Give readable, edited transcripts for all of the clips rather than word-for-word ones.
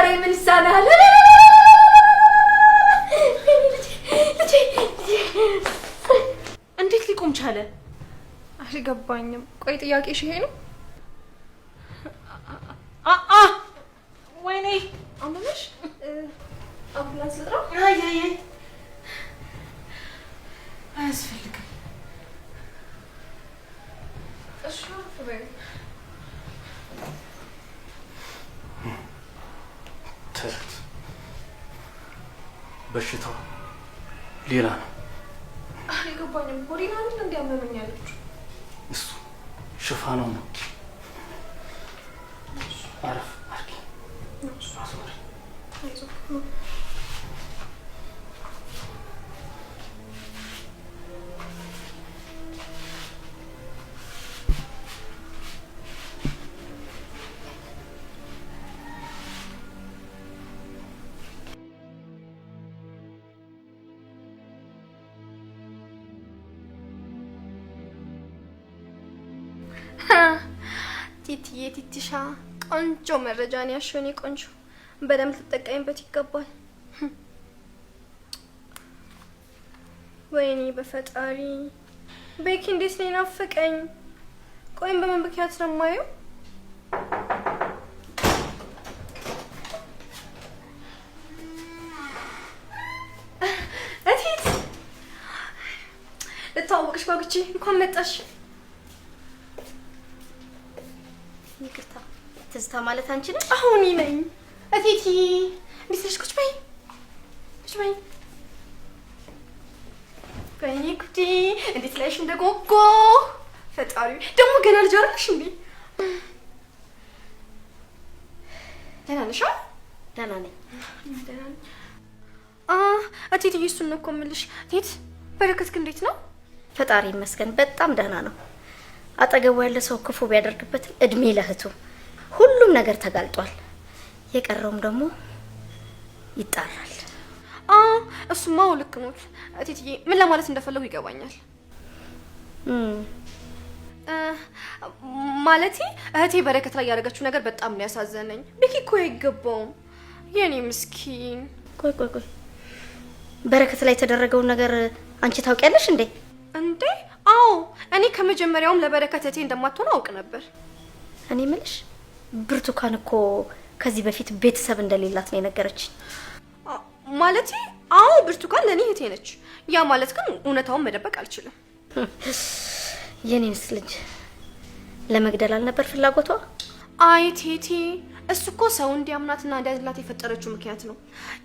ፈጣሪ ምን ይሳናል? እንዴት ሊቆም ቻለ? አልገባኝም። ቆይ ጥያቄሽ ይሄ ነው? ወይኔ አመመሽ? አምቡላንስ ልጥራ? አይ አያስፈልግም። እሺ አፍበይ። በሽታው ሌላ ነው። አልገባኝም። ቦዲና ምን እንዲያመመኝ አለች? እሱ ሽፋኑ ነው። አረፍ አርኪ አሶሪ አይዞህ። ቲቲዬ ቲቲሻ ቆንጆ መረጃ ነው ያሽውኝ። ቆንጆ በደምብ ተጠቀሚበት ይገባል። ወይኔ በፈጣሪ ቤኪ እንዴት ነው ናፈቀኝ። ቆይም በምን ምክንያት ነው የማየው? እቲት ልታወቅሽ ጓጉቼ እንኳን መጣሽ። ይቅርታ ትዝታ ማለት አንቺ ነሽ? አሁን ነኝ። እቲቲ እንዴት ነሽ? ቁጭ በይ ቁጭ በይ። ወይኔ ጉዴ እንዴት ላይሽ እንደጓጓ ፈጣሪ። ደግሞ ገና ልጅ አይደለሽ እንዴ? ደህና ነሽ? ደህና ነኝ። ደህና ነኝ። እቲቲ እሱን ነው እኮ የምልሽ። እቲት በረከትክ እንዴት ነው? ፈጣሪ ይመስገን በጣም ደህና ነው። አጠገቡ ያለ ሰው ክፉ ቢያደርግበት እድሜ ለህቱ ሁሉም ነገር ተጋልጧል። የቀረውም ደግሞ ይጣራል። እሱማ ልክ ነው እቲትዬ። ምን ለማለት እንደፈለጉ ይገባኛል። ማለቴ እህቴ በረከት ላይ ያደረገችው ነገር በጣም ነው ያሳዘነኝ። ቤኪ እኮ አይገባውም የኔ ምስኪን። ቆይ በረከት ላይ የተደረገውን ነገር አንቺ ታውቂያለሽ እንዴ? እንዴ አዎ፣ እኔ ከመጀመሪያውም ለበረከት እህቴ እንደማትሆን አውቅ ነበር። እኔ ምልሽ ብርቱካን እኮ ከዚህ በፊት ቤተሰብ እንደሌላት ነው የነገረችኝ። ማለቴ አዎ ብርቱካን ለኔ እህቴ ነች። ያ ማለት ግን እውነታውን መደበቅ አልችልም። የኔንስ ልጅ ለመግደል አልነበር ፍላጎቷ? አይ ቴቴ፣ እሱ እኮ ሰው እንዲያምናትና እንዲያዝላት የፈጠረችው ምክንያት ነው።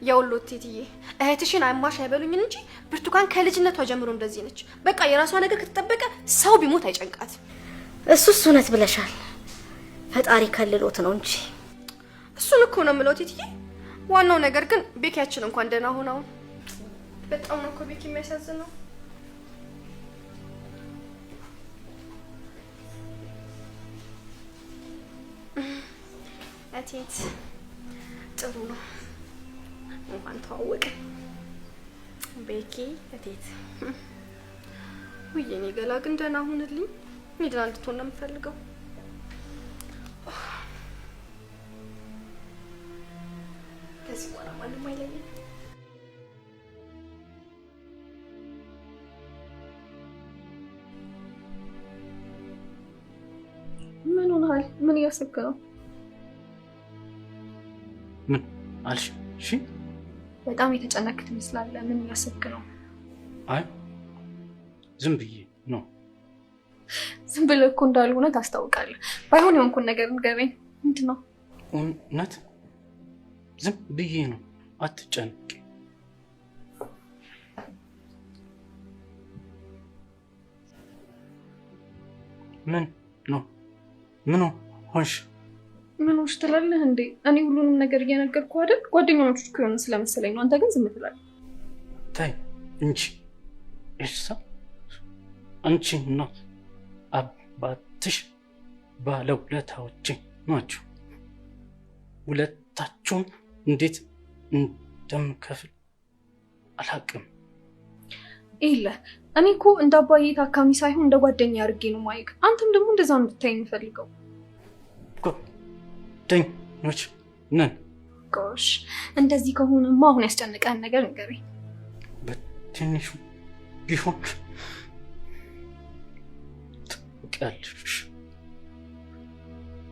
ያውሎት ቴቴዬ፣ እህትሽን አማሽ አይበሉኝ እንጂ ብርቱካን ከልጅነቷ ጀምሮ እንደዚህ ነች። በቃ የራሷ ነገር ከተጠበቀ ሰው ቢሞት አይጨንቃት። እሱስ እውነት ብለሻል። ፈጣሪ ከልሎት ነው እንጂ እሱን እኮ ነው የምለው ቴቴዬ። ዋናው ነገር ግን ቤኪያችን እንኳን ደህና ሆነው። በጣም ነው እኮ ቤኪ የሚያሳዝነው። እቴት ጥሩ ነው እንኳን ተዋወቅን። ቤኪ እቴት ውይ የኔ ገላ ግን ደህና ሁንልኝ። እኔ ደህና እንድትሆን ነው የምፈልገው። ከዚህ በኋላ ማንም አይለኝም። ምን ሆነሃል? ምን እያሰብክ ነው? ምን አልሽ? እሺ በጣም የተጨነቅክ ትመስላለህ። ምን እያሰብክ ነው? አይ ዝም ብዬ ነው። ዝም ብለህ እኮ እንዳልሆነ ታስታውቃለህ። ባይሆን የሆንኩን ነገር ንገረኝ። ምንድን ነው? እውነት ዝም ብዬ ነው። አትጨነቂ። ምን ነው? ምን ሆንሽ? ምን ሆንሽ ትላለህ እንዴ? እኔ ሁሉንም ነገር እየነገርኩህ አይደል? ጓደኛሞች እኮ የሆነ ስለመሰለኝ ነው። አንተ ግን ዝም ትላለህ። ታይ እንጂ እሷ አንቺና አባትሽ ባለውለታዎቼ ናቸው። ሁለታችሁም እንዴት እንደምከፍል አላውቅም። ይኸውልህ እኔ እኮ እንደ አባዬ ታካሚ ሳይሆን እንደ ጓደኛ አድርጌ ነው ማይክ። አንተም ደግሞ እንደዛ እንድታይ የምፈልገው። ጓደኞች ነን። ጎሽ እንደዚህ ከሆነማ አሁን ያስጨንቀን ነገር ንገረኝ። በትንሹ ቢሆን ታውቂያለሽ፣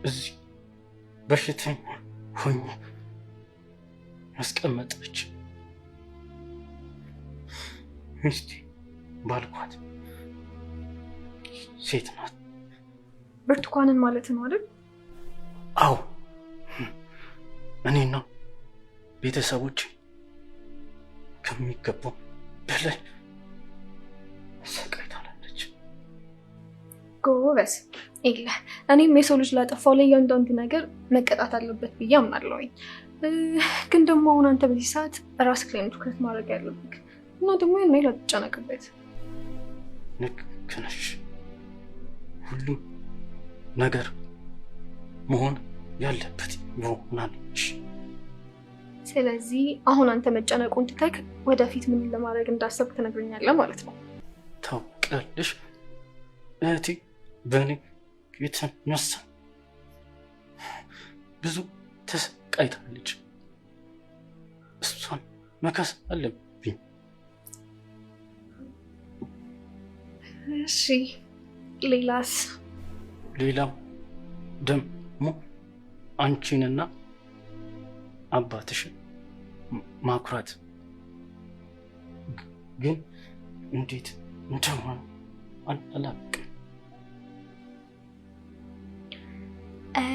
እዚህ በሽተኛ ሆኜ ያስቀመጠች ሚስቴ ባልኳት ሴት ናት። ብርቱካንን ማለት ነው አይደል? አዎ፣ እኔና ቤተሰቦች ከሚገባው በላይ ሰቃይታለች። ጎበዝ ይለ እኔም የሰው ልጅ ላጠፋው ላይ እያንዳንዱ ነገር መቀጣት አለበት ብዬ አምናለሁኝ። ግን ደግሞ አሁን አንተ በዚህ ሰዓት ራስህ ላይ ትኩረት ማድረግ ያለብህ እና ደግሞ ያን ላይ አትጨነቅበት። ልክ ነሽ። ሁሉም ነገር መሆን ያለበት ይሆናልሽ። ስለዚህ አሁን አንተ መጨነቁን ትተህ ወደፊት ምን ለማድረግ እንዳሰብክ ትነግረኛለህ ማለት ነው። ታውቂያለሽ እህቴ በእኔ የተነሳ ብዙ ተሰቃይታለች። እሷን መካስ አለብኝ። እሺ ሌላስ? ሌላው ደግሞ አንቺንና አባትሽን ማኩራት፣ ግን እንዴት እንደሆነ አላውቅም።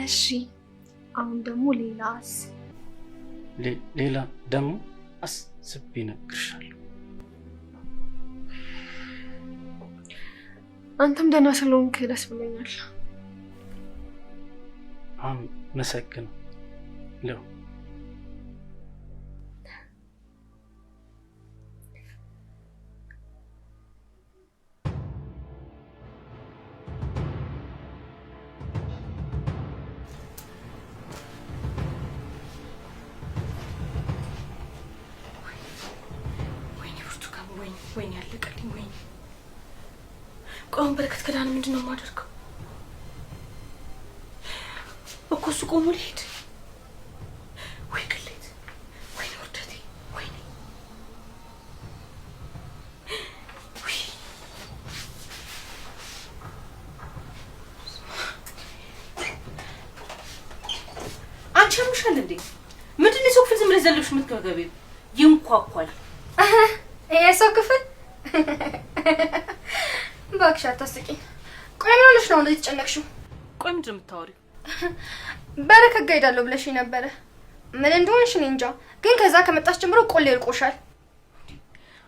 እሺ አሁን ደግሞ ሌላስ? ሌላ ደግሞ አስቤ እነግርሻለሁ። አንተም ደህና ስለሆንክ ደስ ብሎኛል። አመሰግናለሁ። ወይኔ ያለቀልኝ። ወይኔ ቆም በረከት ከዳን ምንድን ነው የማደርገው እኮ? እሱ ቆሞ ልሄድ ወይ ቅሌት፣ ወይኔ ውርደቴ፣ ወይኔ አንቺ ያምሻል እንዴ? ምንድን ነው የሰው ክፍል ዝም ብለሽ ዘለብሽ የምትገቢው? ይንኳኳል። የሰው ክፍል እባክሽ አታስቂኝ። ቆይ ምን ሆነሽ ነው እንደዚህ ተጨነቅሽው? ቆይ ምንድን ነው የምታወሪው? በረከት ጋር ሄዳለሁ ብለሽ ነበረ። ምን እንደሆነሽ እኔ እንጃ፣ ግን ከዛ ከመጣሽ ጀምሮ ቆሌ ይርቆሻል።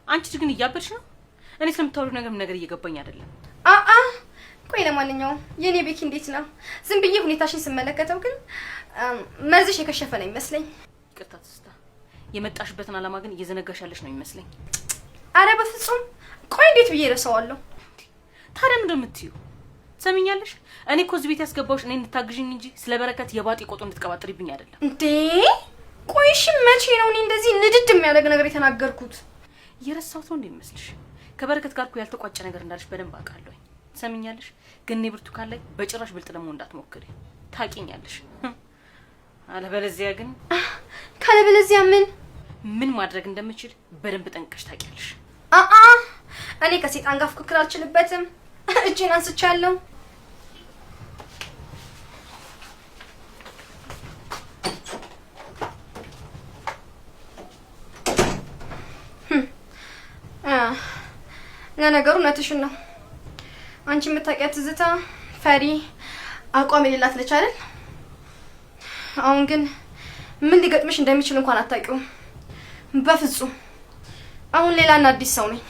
አንቺ ግን እያበድሽ ነው። እኔ ስለምታወሪው ነገር ምን ነገር እየገባኝ አይደለም። ቆይ ለማንኛውም የኔ ቤኪ እንዴት ነው? ዝም ብዬ ሁኔታሽን ስመለከተው ግን መርዝሽ የከሸፈ ነው ይመስለኝ። ይቅርታ ትስታ፣ የመጣሽበትን ዓላማ ግን እየዘነጋሽ ያለሽ ነው ይመስለኝ። አረ በፍጹም። ቆይ እንዴት ብዬ ረሳዋለሁ? ታዲያ ምንድን ነው የምትይው? ትሰሚኛለሽ? እኔ እኮ እዚህ ቤት ያስገባሁሽ እኔ እንድታግዥኝ እንጂ ስለ በረከት የባጤ ቆጦ እንድትቀባጥሪብኝ አይደለም። እንዴ ቆይ እሺ፣ መቼ ነው እኔ እንደዚህ ንድድ የሚያደርግ ነገር የተናገርኩት? የረሳሁት ነው እንደሚመስልሽ? ከበረከት ጋር እኮ ያልተቋጨ ነገር እንዳለሽ በደንብ አውቃለሁ። ትሰሚኛለሽ? ግን እኔ ብርቱካን ላይ በጭራሽ ብልጥ ለመሆን እንዳትሞክሪ። ታውቂኛለሽ። አለበለዚያ ግን ካለበለዚያ ምን ማድረግ እንደምችል በደንብ ጠንቅቀሽ ታውቂያለሽ። እኔ ከሴጣን ጋር ፍክክር አልችልበትም። እጄን አንስቻለሁ። ለነገሩ እውነትሽን ነው። አንቺ የምታውቂያት ትዝታ ፈሪ፣ አቋም የሌላት ነች አይደል? አሁን ግን ምን ሊገጥምሽ እንደሚችል እንኳን አታውቂውም። በፍጹም አሁን ሌላና አዲስ ሰው ነኝ።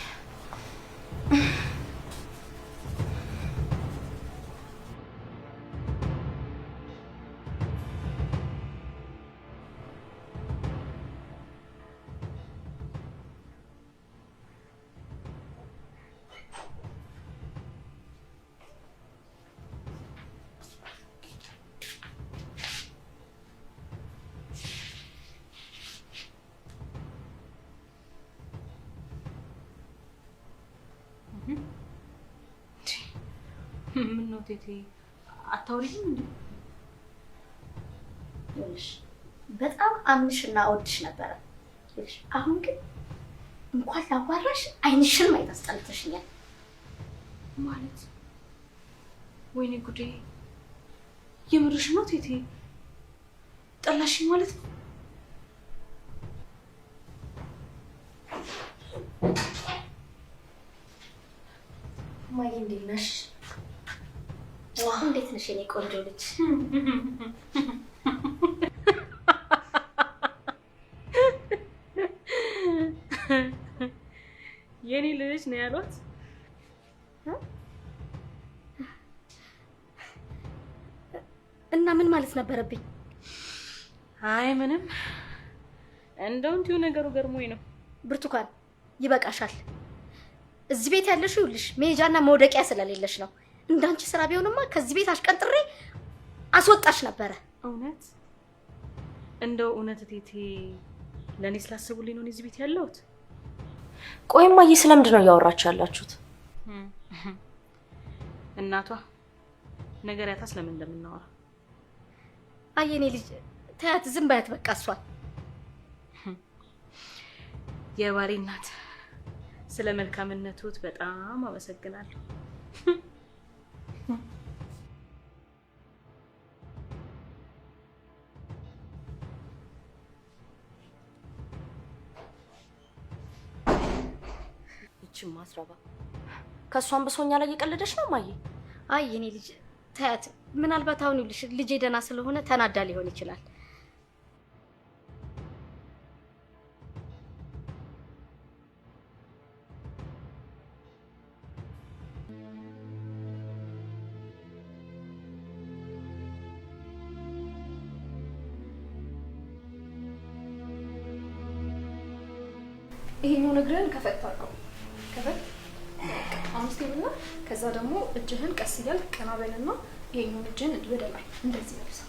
ምን ነው ቴቴ አታውሪኝም እንዴ? ይኸውልሽ በጣም አምንሽና እወድሽ ነበረ። አሁን ግን እንኳን ላዋራሽ አይንሽን ማየት አስጠልተሽኛል። ማለት ወይኔ ጉዴ! የምርሽ ነው ቴቴ? ጠላሽኝ ማለት ነው? ማይ እንዴት ነሽ? እንዴት ነሽ የኔ ቆንጆ ልጅ? የኔ ልጅ ነው ያሏት? እና ምን ማለት ነበረብኝ? አይ ምንም፣ እንደው እንዲሁ ነገሩ ገርሞኝ ነው። ብርቱካን ይበቃሻል። እዚህ ቤት ያለሽው ይኸውልሽ መሄጃና መውደቂያ ስለሌለሽ ነው። እንዳንቺ ስራ ቢሆንማ ከዚህ ቤት አሽቀንጥሬ አስወጣሽ ነበረ። እውነት እንደው እውነት ቴቴ ለኔ ስላሰቡልኝ ነው እዚህ ቤት ያለሁት። ቆይማ ስለምንድን ነው እያወራችሁ ያላችሁት? እናቷ ነገር ያታ ስለምን እንደምናወራ። አየኔ ልጅ ታያት፣ ዝም ባያት በቃ። እሷን የባሪ እናት ስለ መልካምነቱት በጣም አመሰግናለሁ። እቺ ማስራባ ከሷን በሶኛ ላይ እየቀለደሽ ነው ማዬ? አይ የኔ ልጅ ታያት፣ ምናልባት አሁን ይኸውልሽ ልጄ ደህና ስለሆነ ተናዳ ሊሆን ይችላል። ይሄኛው ነግረን ከፈት አድርገው ከፈት አምስቴ ብላ ከዛ ደግሞ እጅህን ቀስ እያልክ ቀና በልና ይሄኛውን እጅህን ወደ ላይ እንደዚህ መልሳ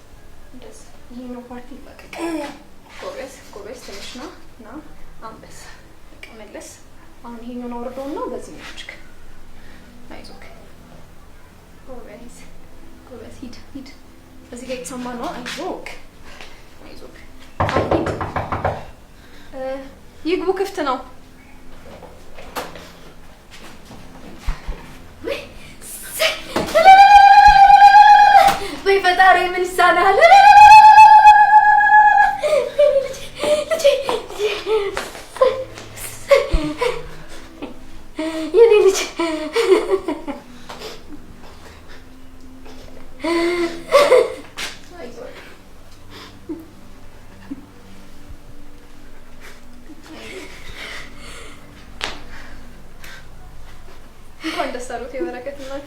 እንደዚህ ይሄኛው ፓርቲ በቃ ጎበዝ ትንሽ ና አንበስ በቃ መለስ። አሁን ይሄኛውን አውርደውና በዚህ ነው አይዞክ ጎበዝ ሂድ እዚህ ጋር የተሰማ ነው። አይዞክ ይግቡ፣ ክፍት ነው። ወይ ፈጣሪ ምን ይሳናል? የኔ ልጅ እንኳን ደስ አሉት የበረከት እናት።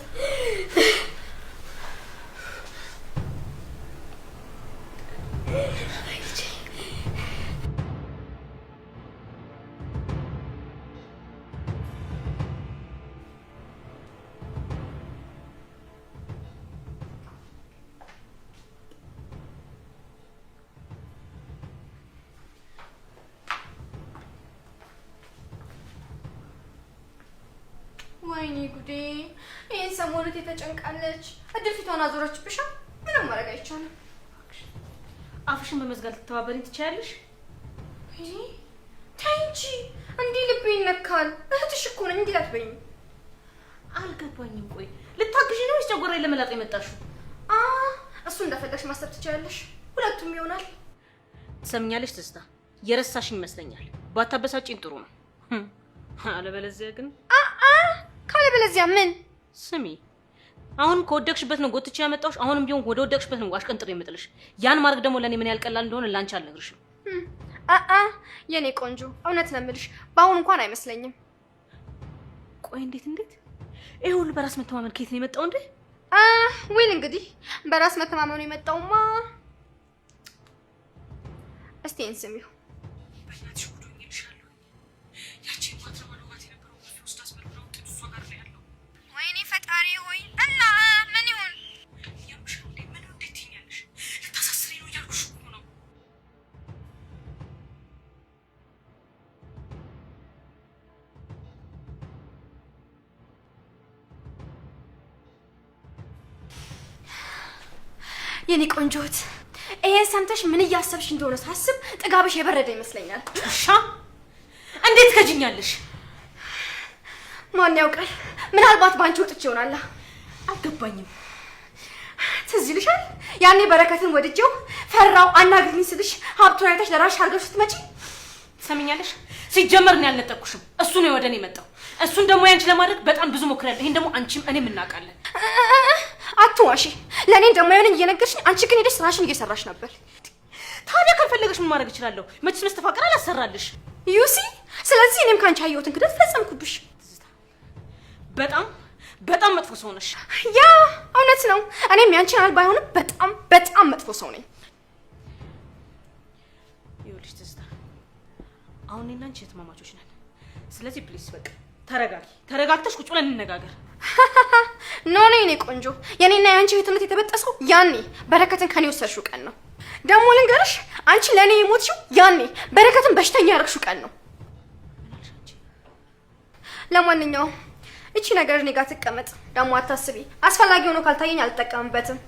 ወይኔ ጉዴ! ይሄን ሰሞኑን የተጨንቃለች እድል ፊቷን አዞረችብሻ። ምንም ማድረግ አይቻልም። አፍሽን በመዝጋት ልትተባበሪኝ ትችያለሽ? ወይኔ ተይ እንጂ እንዲህ ልብ ይነካል። እህትሽ እኮ ነኝ፣ እንዲህ አትበይኝ። አልገባኝም። ቆይ ልታግዢ ነው ወይስ ጨጓራዬን ለመላጥ የመጣሽው? እሱ እንደፈለግሽ ማሰብ ትችያለሽ። ሁለቱም ይሆናል። ትሰምኛለሽ ትዝታ፣ የረሳሽ ይመስለኛል። ባታበሳጭኝ ጥሩ ነው። አለበለዚያ ግን ካለበለዚያ ምን? ስሚ፣ አሁን ከወደቅሽበት ነው ጎትቼ ያመጣሁሽ። አሁንም ቢሆን ወደ ወደቅሽበት ነው አሽቀንጥሬ የምጥልሽ። ያን ማድረግ ደግሞ ለኔ ምን ያልቀላል እንደሆነ ላንቺ አልነግርሽም። የኔ ቆንጆ እውነት ነው የምልሽ፣ በአሁን እንኳን አይመስለኝም። ቆይ እንዴት ይሄ ሁሉ በራስ መተማመን ከየት ነው የመጣው እንዴ? ዊል እንግዲህ በራስ መተማመኑ የመጣውማ እስቲ እንስሚው። በእናትሽ ጉዶኝ ይልሻለሁ። ያቺ ማትረባለው ባቲ ነበረው ውስጥ አስበልው ጥፋ ጋር ነው ያለው። ወይኔ ፈጣሪ ሆይ! እና ምን ይሁን? ያምሻው እንዴ? ምን እንዴት ትኛለሽ? ልታሳስሪ ነው ያልኩሽ እኮ ነው። የኔ ቆንጆት ይሄን ሰምተሽ ምን እያሰብሽ እንደሆነ ሳስብ ጥጋብሽ የበረደ ይመስለኛል። እሻ እንዴት ከጅኛለሽ? ማን ያውቃል? ምናልባት ባንቺ ወጥቼ ይሆናል። አልገባኝም። ትዝ ይልሻል ያኔ በረከትን ወድጄው ፈራው አናግሪኝ ስልሽ ሀብቱን አይተሽ ለራስሽ አድርገሽ ስትመጪ? ትሰሚኛለሽ? ሲጀመር ነው ያልነጠቅኩሽም። እሱ ነው ወደኔ የመጣው። እሱን ደግሞ ያንቺ ለማድረግ በጣም ብዙ ሞክራለሁ። ይሄን ደግሞ አንቺም እኔም እናውቃለን። አትዋሺ። ለኔ እንደማይሆን እየነገርሽኝ፣ አንቺ ግን ሄደሽ ስራሽን እየሰራሽ ነበር። ታዲያ ካልፈለገሽ ምን ማድረግ እችላለሁ? መችስ መስተፋቀር አላሰራልሽ። ዩሲ ስለዚህ እኔም ካንቺ ያየሁትን ክደት ፈጸምኩብሽ። በጣም መጥፎ ሰው ነሽ። ያ እውነት ነው። እኔም ያንቺን አል ባይሆንም በጣም መጥፎ ሰው ነኝ። ይኸውልሽ ትዝታ፣ አሁን እኔና አንቺ የተማማቾች ነን። ስለዚህ ፕሊስ በቃ ተረጋግተሽ ቁጭ ብለን እንነጋገር። ኖ እኔ ቆንጆ፣ የኔና ያንቺ ህትመት የተበጠሰው ያኔ በረከትን ከኔ ወሰድሽው ቀን ነው። ደግሞ ልንገርሽ፣ አንቺ ለኔ የሞትሽው ያኔ በረከትን በሽተኛ ያደረግሽው ቀን ነው። ለማንኛውም እቺ ነገር እኔ ጋር ትቀመጥ። ደግሞ አታስቢ፣ አስፈላጊ ሆኖ ካልታየኝ አልጠቀምበትም።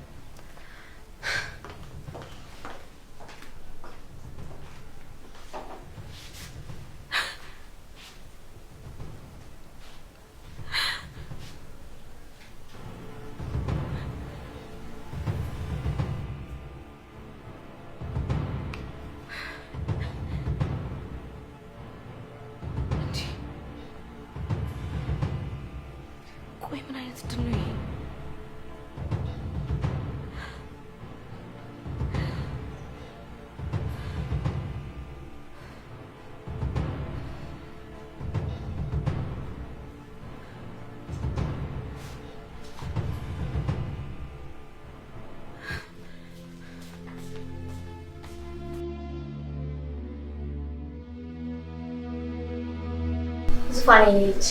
ቆይ ምን አይነት ድል ነው ይሄ? ዙፋኔ ልጅ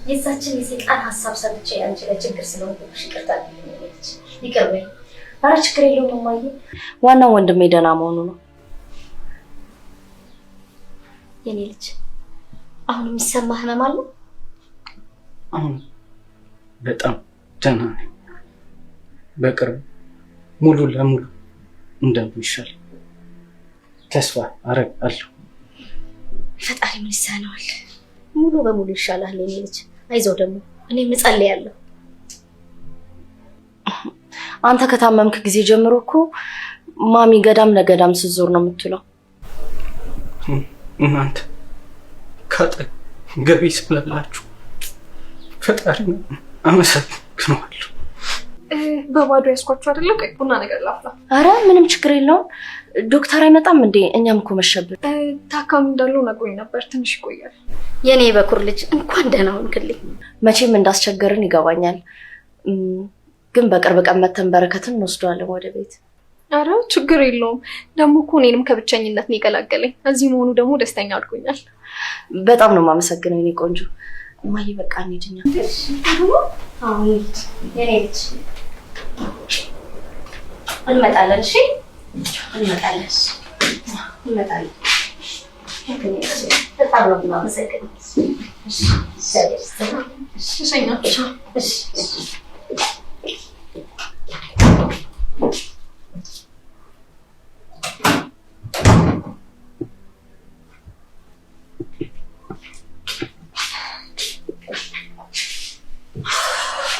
የዛችን የሰይጣን ሐሳብ ሰምቼ አንቺ ለችግር ስለሆንኩሽ ይቅርታ ልጅ ይቅርበኝ። ኧረ ችግር የለውም እማዬ። ዋናው ወንድሜ ደህና መሆኑ ነው። የኔ ልጅ አሁን የሚሰማ ህመም አለ? አሁን በጣም ደህና ነኝ። በቅርብ ሙሉ ለሙሉ እንደሚሻል ተስፋ አረጋለሁ። ፈጣሪ ምን ይሳነዋል? ሙሉ በሙሉ ይሻላል የኔ ልጅ። አይዞህ ደግሞ እኔም እጸልያለሁ። አንተ ከታመምክ ጊዜ ጀምሮ እኮ ማሚ ገዳም ለገዳም ስትዞር ነው የምትውለው። እናንተ ከአጠገቤ ስላላችሁ ፈጣሪ አመሰግናለሁ። በባዶ ያስኳችሁ አይደለም? ቆይ ቡና ነገር ላፍላ። አረ ምንም ችግር የለውም። ዶክተር አይመጣም እንዴ? እኛም እኮ መሸብን። ታካሚ እንዳለው ነግሮኝ ነበር፣ ትንሽ ይቆያል። የኔ በኩር ልጅ እንኳን ደህና ሆንክልኝ። መቼም እንዳስቸገርን ይገባኛል፣ ግን በቅርብ ቀን መተን በረከትን እንወስደዋለን ወደ ቤት። አረ ችግር የለውም። ደግሞ እኮ እኔንም ከብቸኝነት ነው የገላገለኝ። እዚህ መሆኑ ደግሞ ደስተኛ አድርጎኛል። በጣም ነው የማመሰግነው የኔ ቆንጆ። እማዬ በቃ እንሂድኛ። አሁን የኔ ልጅ እንመጣለን። እሺ እንመጣለን። በጣም ነው የማመሰግነው። እሸኛቸው።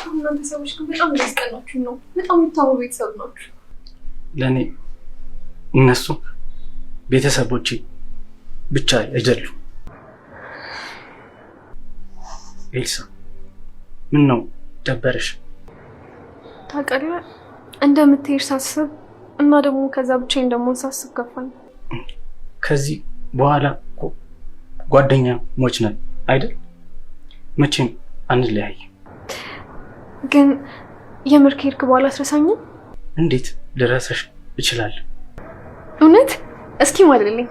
እናንተ ሰዎች ግን በጣም ያስቀናችሁ ነው። በጣም የምታምሩ ቤተሰብ ናችሁ። ለእኔ እነሱ ቤተሰቦቼ ብቻ አይደሉም። ኤልሳ ምን ነው ደበረሽ? ታውቃለህ እንደምትሄድ ሳስብ እና ደግሞ ከዛ ብቻዬን እንደምሆን ሳስብ ከፋኝ። ከዚህ በኋላ ጓደኛሞች ነን አይደል? መቼም አንለያይም። ግን የምር ከሄድክ በኋላ አትረሳኝም? እንዴት ልረሳሽ እችላለሁ? እውነት? እስኪ ማለልኝ።